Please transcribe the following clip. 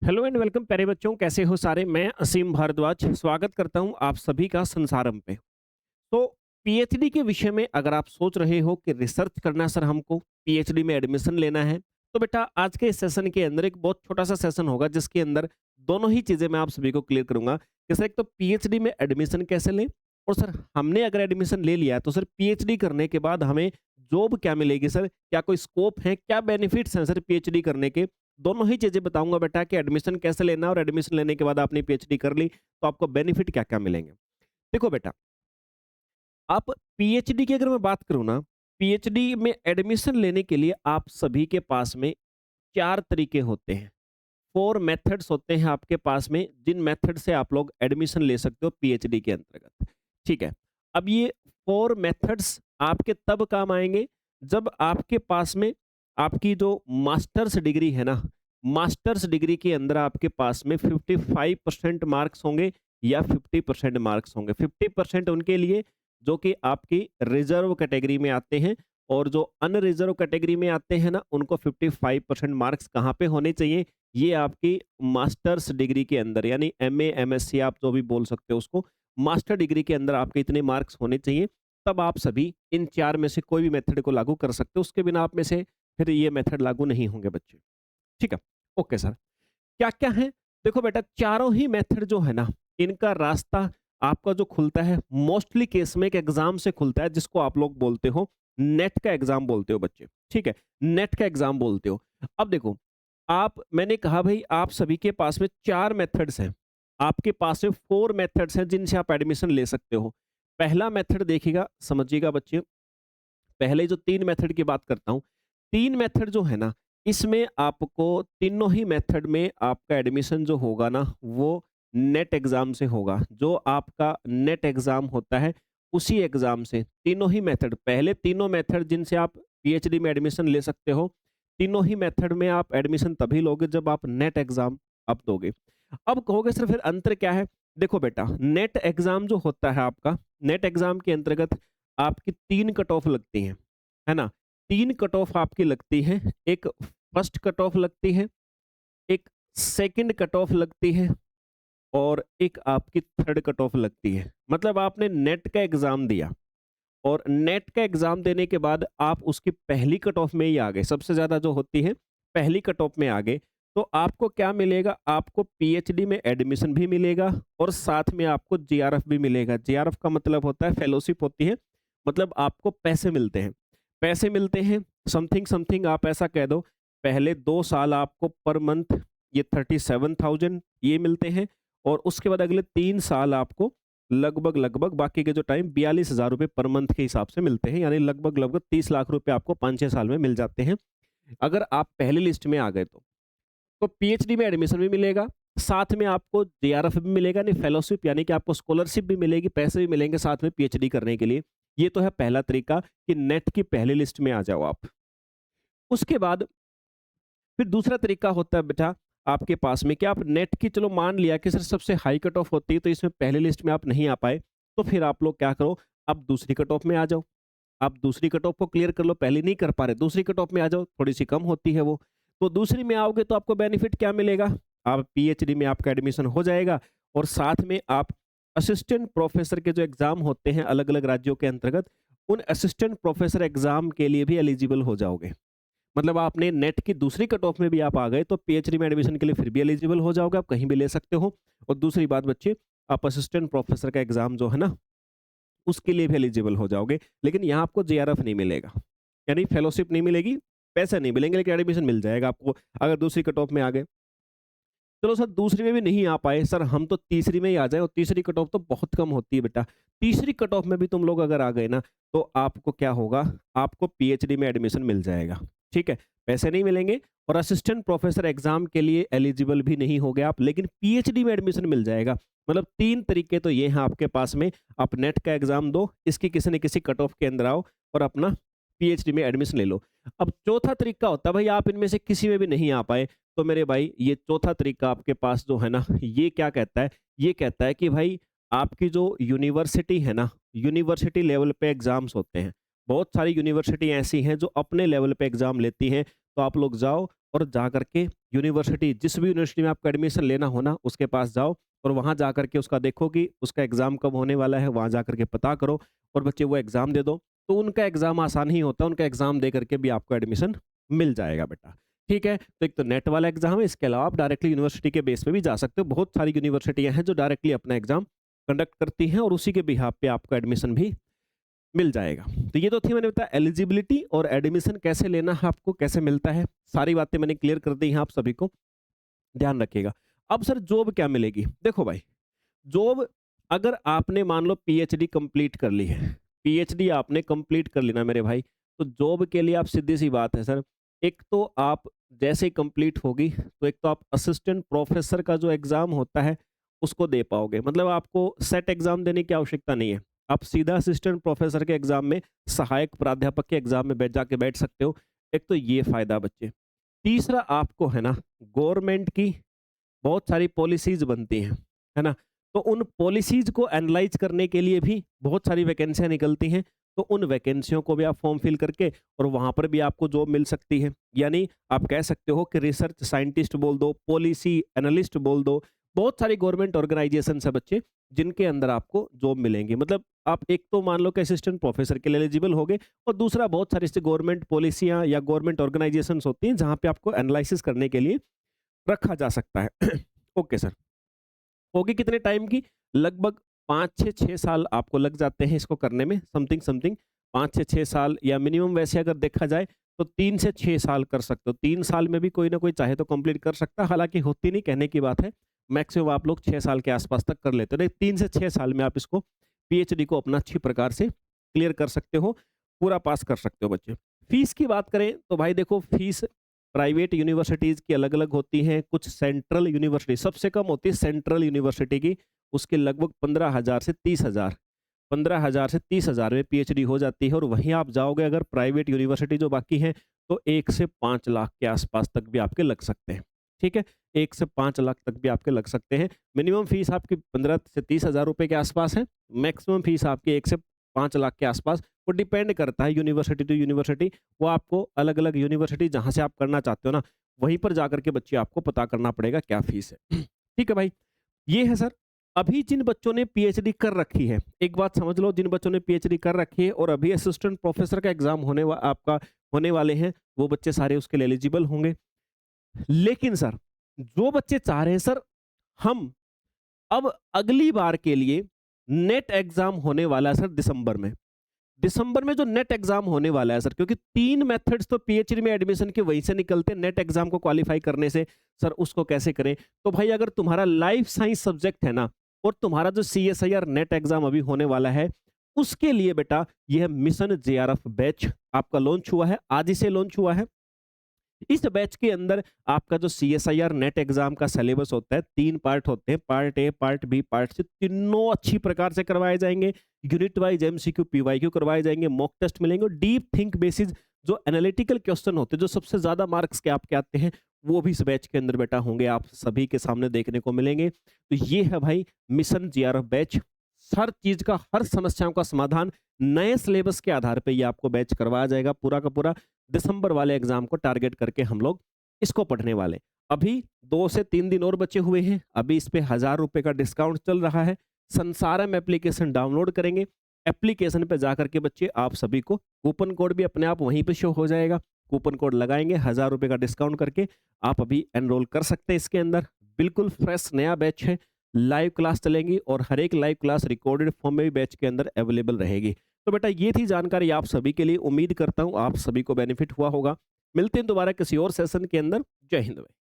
Hello and welcome प्यारे बच्चों, कैसे हो सारे। मैं असीम भारद्वाज स्वागत करता हूं आप सभी का संसारम पे। तो पीएचडी के विषय में अगर आप सोच रहे हो कि रिसर्च करना है, सर हमको पीएचडी में एडमिशन लेना है, तो बेटा आज के इस सेशन के अंदर एक बहुत छोटा सा सेशन होगा जिसके अंदर दोनों ही चीजें मैं आप सभी को क्लियर करूंगा कि सर एक तो पीएचडी में एडमिशन कैसे लें, और सर हमने अगर एडमिशन ले लिया है तो सर पीएचडी करने के बाद हमें जॉब क्या मिलेगी, सर क्या कोई स्कोप है, क्या बेनिफिट्स हैं सर पीएचडी करने के। दोनों ही चीजें बताऊंगा बेटा कि एडमिशन कैसे लेना है, और एडमिशन लेने के बाद आपने पीएचडी कर ली तो आपको बेनिफिट क्या क्या मिलेंगे। देखो बेटा, आप पीएचडी की अगर मैं बात करूं ना, पीएचडी में एडमिशन लेने के लिए आप सभी के पास में चार तरीके होते हैं। फोर मेथड्स होते हैं आपके पास में, जिन मेथड से आप लोग एडमिशन ले सकते हो पीएचडी के अंतर्गत। ठीक है। अब ये फोर मेथड्स आपके तब काम आएंगे जब आपके पास में आपकी जो मास्टर्स डिग्री है ना, मास्टर्स डिग्री के अंदर आपके पास में 55% मार्क्स होंगे या 50% मार्क्स होंगे। 50% उनके लिए जो कि आपकी रिजर्व कैटेगरी में आते हैं, और जो अनरिजर्व कैटेगरी में आते हैं ना, उनको 55% मार्क्स कहाँ पे होने चाहिए, ये आपकी मास्टर्स डिग्री के अंदर, यानी एमए एमएससी आप जो भी बोल सकते हो उसको, मास्टर डिग्री के अंदर आपके इतने मार्क्स होने चाहिए। तब आप सभी इन चार में से कोई भी मेथड को लागू कर सकते हो, उसके बिना आप में से फिर ये मेथड लागू नहीं होंगे बच्चे। ठीक है। ओके सर, क्या क्या है। देखो बेटा, चारों ही मेथड जो है ना, इनका रास्ता आपका जो खुलता है मोस्टली केस में एक एग्जाम से खुलता है, जिसको आप लोग बोलते हो नेट का एग्जाम बोलते हो बच्चे। ठीक है, नेट का एग्जाम बोलते हो। अब देखो, आप मैंने कहा भाई आप सभी के पास में चार मेथड्स हैं, आपके पास में फोर मेथड्स हैं जिनसे आप एडमिशन ले सकते हो। पहला मेथड देखिएगा, समझिएगा बच्चे। पहले जो तीन मेथड की बात करता हूँ, तीन मेथड जो है ना, इसमें आपको तीनों ही मेथड में आपका एडमिशन जो होगा ना, वो नेट एग्जाम से होगा। जो आपका नेट एग्जाम होता है उसी एग्जाम से तीनों ही मेथड, पहले तीनों मेथड जिनसे आप पीएचडी में एडमिशन ले सकते हो, तीनों ही मेथड में आप एडमिशन तभी लोगे जब आप नेट एग्जाम आप दोगे। अब कहोगे सर फिर अंतर क्या है। देखो बेटा, नेट एग्जाम जो होता है आपका, नेट एग्जाम के अंतर्गत आपकी तीन कट ऑफ लगती हैं, है ना। तीन कट ऑफ आपकी लगती है। एक फर्स्ट कट ऑफ लगती है, एक सेकंड कट ऑफ लगती है, और एक आपकी थर्ड कट ऑफ लगती है। मतलब आपने नेट का एग्जाम दिया, और नेट का एग्जाम देने के बाद आप उसकी पहली कट ऑफ में ही आ गए, सबसे ज्यादा जो होती है पहली कट ऑफ में आ गए, तो आपको क्या मिलेगा, आपको पीएचडी में एडमिशन भी मिलेगा, और साथ में आपको जीआरएफ भी मिलेगा। जीआरएफ का मतलब होता है फेलोशिप होती है, मतलब आपको पैसे मिलते हैं। पैसे मिलते हैं, समथिंग समथिंग आप ऐसा कह दो, पहले 2 साल आपको पर मंथ ये 37,000 ये मिलते हैं, और उसके बाद अगले 3 साल आपको लगभग लगभग बाकी के जो टाइम 42,000 रुपये पर मंथ के हिसाब से मिलते हैं, यानी लगभग लगभग 30 लाख रुपए आपको 5-6 साल में मिल जाते हैं, अगर आप पहली लिस्ट में आ गए तो पीएचडी में एडमिशन भी मिलेगा, साथ में आपको जेआरएफ भी मिलेगा, नहीं फेलोशिप, यानी कि आपको स्कॉलरशिप भी मिलेगी, पैसे भी मिलेंगे साथ में पीएचडी करने के लिए। ये तो है पहला तरीका कि नेट की पहली लिस्ट में आ जाओ आप। उसके बाद फिर दूसरा तरीका होता है बेटा आपके पास में कि आप नेट की, चलो मान लिया कि सर सबसे हाई कट ऑफ होती है तो इसमें पहली लिस्ट में आप नहीं आ पाए, तो फिर आप लोग क्या करो, आप दूसरी कट ऑफ में आ जाओ। आप दूसरी कट ऑफ को क्लियर कर लो, पहली नहीं कर पा रहे, दूसरी कट ऑफ में आ जाओ, थोड़ी सी कम होती है वो। तो दूसरी में आओगे तो आपको बेनिफिट क्या मिलेगा, आप पीएचडी में आपका एडमिशन हो जाएगा, और साथ में आप असिस्टेंट प्रोफेसर के जो एग्जाम होते हैं अलग अलग राज्यों के अंतर्गत, उन असिस्टेंट प्रोफेसर एग्जाम के लिए भी एलिजिबल हो जाओगे। मतलब आपने नेट की दूसरी कट ऑफ में भी आप आ गए तो पीएचडी में एडमिशन के लिए फिर भी एलिजिबल हो जाओगे, आप कहीं भी ले सकते हो। और दूसरी बात बच्चे, आप असिस्टेंट प्रोफेसर का एग्जाम जो है ना, उसके लिए भी एलिजिबल हो जाओगे, लेकिन यहाँ आपको जेआरएफ नहीं मिलेगा, यानी फेलोशिप नहीं मिलेगी, पैसे नहीं मिलेंगे, लेकिन एडमिशन मिल जाएगा आपको अगर दूसरी कट ऑफ में आ गए। चलो सर दूसरी में भी नहीं आ पाए, सर हम तो तीसरी में ही आ जाए, और तीसरी कट ऑफ तो बहुत कम होती है बेटा। तीसरी कट ऑफ में भी तुम लोग अगर आ गए ना, तो आपको क्या होगा, आपको पीएचडी में एडमिशन मिल जाएगा। ठीक है, पैसे नहीं मिलेंगे, और असिस्टेंट प्रोफेसर एग्जाम के लिए एलिजिबल भी नहीं हो गए आप, लेकिन पीएचडी में एडमिशन मिल जाएगा। मतलब तीन तरीके तो ये हैं आपके पास में, आप नेट का एग्जाम दो, इसकी किसी न किसी कट ऑफ के अंदर आओ, और अपना पीएचडी में एडमिशन ले लो। अब चौथा तरीका होता है भाई आप इनमें से किसी में भी नहीं आ पाए, तो मेरे भाई ये चौथा तरीका आपके पास जो है ना, ये क्या कहता है, ये कहता है कि भाई आपकी जो यूनिवर्सिटी है ना, यूनिवर्सिटी लेवल पे एग्जाम्स होते हैं। बहुत सारी यूनिवर्सिटी ऐसी हैं जो अपने लेवल पे एग्जाम लेती हैं, तो आप लोग जाओ और जा करके यूनिवर्सिटी, जिस भी यूनिवर्सिटी में आपको एडमिशन लेना हो ना, उसके पास जाओ और वहाँ जा करके उसका देखो कि उसका एग्ज़ाम कब होने वाला है, वहाँ जा करके पता करो और बच्चे वो एग्ज़ाम दे दो। तो उनका एग्ज़ाम आसान ही होता है, उनका एग्ज़ाम दे करके भी आपको एडमिशन मिल जाएगा बेटा। ठीक है? तो एक तो नेट वाला एग्ज़ाम है, इसके अलावा आप डायरेक्टली यूनिवर्सिटी के बेस पे भी जा सकते हो। बहुत सारी यूनिवर्सिटियाँ हैं जो डायरेक्टली अपना एग्ज़ाम कंडक्ट करती हैं और उसी के बिहाफ़ पे आपको एडमिशन भी मिल जाएगा। तो ये तो थी, मैंने बताया एलिजिबिलिटी और एडमिशन कैसे लेना है आपको, कैसे मिलता है। सारी बातें मैंने क्लियर कर दी हैं आप सभी को, ध्यान रखिएगा। अब सर जॉब क्या मिलेगी? देखो भाई, जॉब अगर आपने मान लो पीएचडी कंप्लीट कर ली है, पीएचडी आपने कंप्लीट कर ली ना मेरे भाई, तो जॉब के लिए आप सीधी सी बात है सर, एक तो आप जैसे ही कंप्लीट होगी तो एक तो आप असिस्टेंट प्रोफेसर का जो एग्जाम होता है उसको दे पाओगे। मतलब आपको सेट एग्जाम देने की आवश्यकता नहीं है, आप सीधा असिस्टेंट प्रोफेसर के एग्जाम में, सहायक प्राध्यापक के एग्जाम में बैठ सकते हो। एक तो ये फायदा बच्चे। तीसरा आपको है ना, गवर्नमेंट की बहुत सारी पॉलिसीज बनती हैं, है ना? तो उन पॉलिसीज को एनालाइज करने के लिए भी बहुत सारी वैकेंसियां निकलती हैं। तो उन वैकेंसियों को भी आप फॉर्म फिल करके और वहां पर भी आपको जॉब मिल सकती है। यानी आप कह सकते हो कि रिसर्च साइंटिस्ट बोल दो, पॉलिसी एनालिस्ट बोल दो, बहुत सारी गवर्नमेंट ऑर्गेनाइजेशन है बच्चे जिनके अंदर आपको जॉब मिलेंगी। मतलब आप एक तो मान लो कि असिस्टेंट प्रोफेसर के लिए एलिजिबल हो गए, और दूसरा बहुत सारी गवर्नमेंट पॉलिसियां या गवर्नमेंट ऑर्गेनाइजेशन होती हैं जहां पे आपको एनालिसिस करने के लिए रखा जा सकता है। Okay sir. होगी कितने टाइम की? लगभग 5 से 6 साल आपको लग जाते हैं इसको करने में, समथिंग समथिंग 5 से 6 साल, या मिनिमम वैसे अगर देखा जाए तो 3 से 6 साल कर सकते हो। 3 साल में भी कोई ना कोई चाहे तो कंप्लीट कर सकता है, हालाँकि होती नहीं, कहने की बात है। मैक्सिमम आप लोग 6 साल के आस-पास तक कर लेते हो। नहीं, 3 से 6 साल में आप इसको पीएचडी को अपना अच्छी प्रकार से क्लियर कर सकते हो, पूरा पास कर सकते हो बच्चे। फीस की बात करें तो भाई देखो, फीस प्राइवेट यूनिवर्सिटीज़ की अलग-अलग होती हैं, कुछ सेंट्रल यूनिवर्सिटी सबसे कम होती है सेंट्रल यूनिवर्सिटी की, उसके लगभग 15,000 से 30,000, 15,000 से 30,000 में पीएचडी हो जाती है। और वहीं आप जाओगे अगर प्राइवेट यूनिवर्सिटी जो बाकी हैं, तो 1 से 5 लाख के आसपास तक भी आपके लग सकते हैं। ठीक है? 1 से 5 लाख तक भी आपके लग सकते हैं। मिनिमम फीस आपकी 15 से 30,000 रुपए के आसपास है, मैक्सिमम फीस आपकी 1 से 5 लाख के आसपास। वो डिपेंड करता है यूनिवर्सिटी टू यूनिवर्सिटी। वो आपको अलग-अलग यूनिवर्सिटी जहाँ से आप करना चाहते हो ना, वहीं पर जाकर के बच्चे आपको पता करना पड़ेगा क्या फीस है। ठीक है भाई? ये है सर। अभी जिन बच्चों ने पीएचडी कर रखी है, एक बात समझ लो, जिन बच्चों ने पीएचडी कर रखी है और अभी असिस्टेंट प्रोफेसर का एग्ज़ाम आपका होने वाले हैं, वो बच्चे सारे उसके लिए एलिजिबल होंगे। लेकिन सर, जो बच्चे चाह रहे हैं सर, हम अब अगली बार के लिए नेट एग्ज़ाम होने वाला है सर दिसंबर में। दिसंबर में जो नेट एग्जाम होने वाला है सर, क्योंकि 3 मेथड्स तो पीएचडी में एडमिशन के वहीं से निकलते हैं, नेट एग्जाम को क्वालिफाई करने से। सर उसको कैसे करें? तो भाई अगर तुम्हारा लाइफ साइंस सब्जेक्ट है ना, और तुम्हारा जो सीएसआईआर नेट एग्जाम अभी होने वाला है, उसके लिए बेटा यह मिशन जेआरएफ बैच आपका लॉन्च हुआ है, आज ही से लॉन्च हुआ है। इस बैच के अंदर आपका जो सीएसआईआर नेट एग्जाम का सिलेबस होता है, 3 पार्ट होते हैं, part A, part B, part C, तीनों अच्छी प्रकार से करवाए जाएंगे। यूनिट वाइज एमसीक्यू पीवाईक्यू करवाए जाएंगे, मॉक टेस्ट मिलेंगे, डीप थिंक बेसिस जो एनालिटिकल क्वेश्चन होते हैं, जो सबसे ज्यादा मार्क्स के आपके आते हैं, वो भी इस बैच के अंदर बेटा होंगे, आप सभी के सामने देखने को मिलेंगे। तो ये है भाई मिशन जेआरएफ बैच। हर चीज का, हर समस्याओं का समाधान नए सिलेबस के आधार पर ये आपको बैच करवाया जाएगा, पूरा का पूरा दिसंबर वाले एग्जाम को टारगेट करके हम लोग इसको पढ़ने वाले। अभी 2 से 3 दिन और बचे हुए हैं, अभी इस पे 1,000 रुपए का डिस्काउंट चल रहा है। संसारम एप्लीकेशन डाउनलोड करेंगे, एप्लीकेशन पे जाकर के बच्चे आप सभी को कूपन कोड भी अपने आप वहीं पे शो हो जाएगा, कूपन कोड लगाएंगे, 1,000 रुपए का डिस्काउंट करके आप अभी एनरोल कर सकते हैं इसके अंदर। बिल्कुल फ्रेश नया बैच है, लाइव क्लास चलेंगी और हर एक लाइव क्लास रिकॉर्डेड फॉर्म में भी बैच के अंदर अवेलेबल रहेगी। तो बेटा ये थी जानकारी आप सभी के लिए, उम्मीद करता हूँ आप सभी को बेनिफिट हुआ होगा। मिलते हैं दोबारा किसी और सेशन के अंदर। जय हिंद भाई।